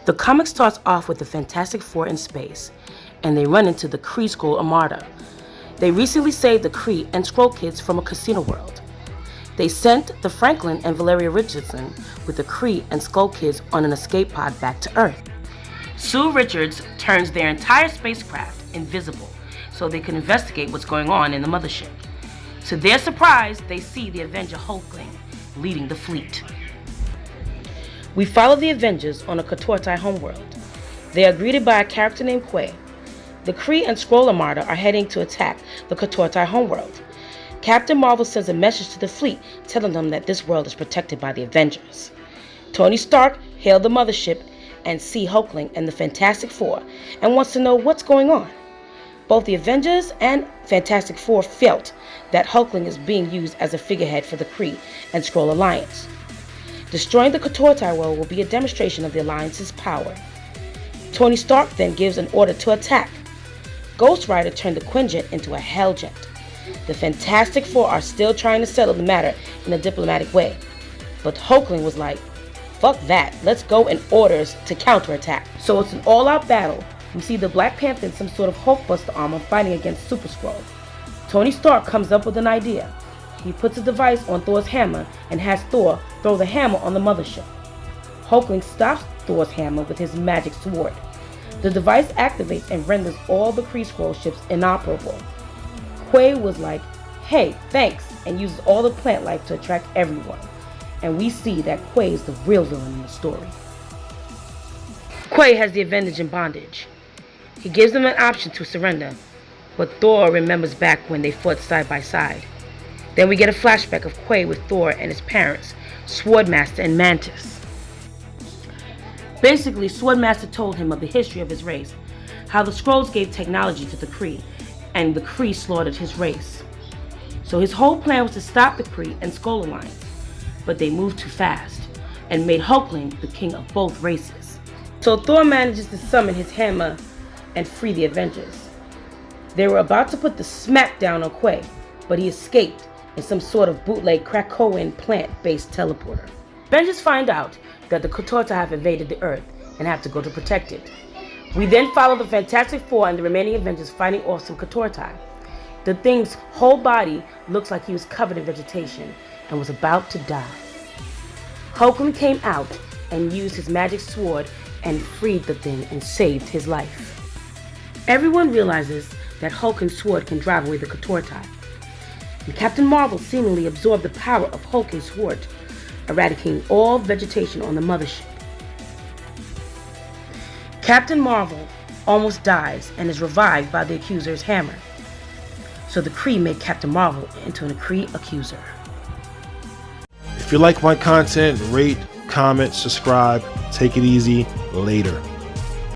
The comic starts off with the Fantastic Four in space, and they run into the Kree Skrull Armada. They recently saved the Kree and Skrull kids from a casino world. They sent the Franklin and Valeria Richardson with the Kree and Skrull kids on an escape pod back to Earth. Sue Richards turns their entire spacecraft invisible so they can investigate what's going on in the mothership. To their surprise, they see the Avenger Hulkling leading the fleet. We follow the Avengers on a Katortai homeworld. They are greeted by a character named Quay. The Kree and Skrull Armada are heading to attack the Katortai homeworld. Captain Marvel sends a message to the fleet telling them that this world is protected by the Avengers. Tony Stark hails the mothership and sees Hulkling and the Fantastic Four and wants to know what's going on. Both the Avengers and Fantastic Four felt that Hulkling is being used as a figurehead for the Kree and Skrull Alliance. Destroying the Katortai world will be a demonstration of the Alliance's power. Tony Stark then gives an order to attack. Ghost Rider turned the Quinjet into a Helljet. The Fantastic Four are still trying to settle the matter in a diplomatic way, but Hulkling was like, fuck that, let's go, and orders to counterattack. So it's an all-out battle. We see the Black Panther in some sort of Hulkbuster armor fighting against Super Skrull. Tony Stark comes up with an idea. He puts a device on Thor's hammer and has Thor throw the hammer on the mothership. Hulkling stops Thor's hammer with his magic sword. The device activates and renders all the Kree Skrull ships inoperable. Quay was like, hey, thanks, and uses all the plant life to attract everyone. And we see that Quay is the real villain in the story. Quay has the Avengers in bondage. He gives them an option to surrender, but Thor remembers back when they fought side by side. Then we get a flashback of Quay with Thor and his parents, Swordmaster and Mantis. Basically, Swordmaster told him of the history of his race, how the Skrulls gave technology to the Kree, and the Kree slaughtered his race. So his whole plan was to stop the Kree and Skrull Alliance, but they moved too fast, and made Hulkling the king of both races. So Thor manages to summon his hammer and free the Avengers. They were about to put the smackdown on Quay, but he escaped in some sort of bootleg Krakoan plant-based teleporter. Avengers find out that the Katortai have invaded the Earth and have to go to protect it. We then follow the Fantastic Four and the remaining Avengers fighting off some Katortai. The thing's whole body looks like he was covered in vegetation and was about to die. Hulkling came out and used his magic sword and freed the thing and saved his life. Everyone realizes that Hulkling's sword can drive away the Katortai, and Captain Marvel seemingly absorbed the power of Hulkling's sword, eradicating all vegetation on the mothership. Captain Marvel almost dies and is revived by the Accuser's hammer. So the Kree make Captain Marvel into a Kree Accuser. If you like my content, rate, comment, subscribe. Take it easy. Later.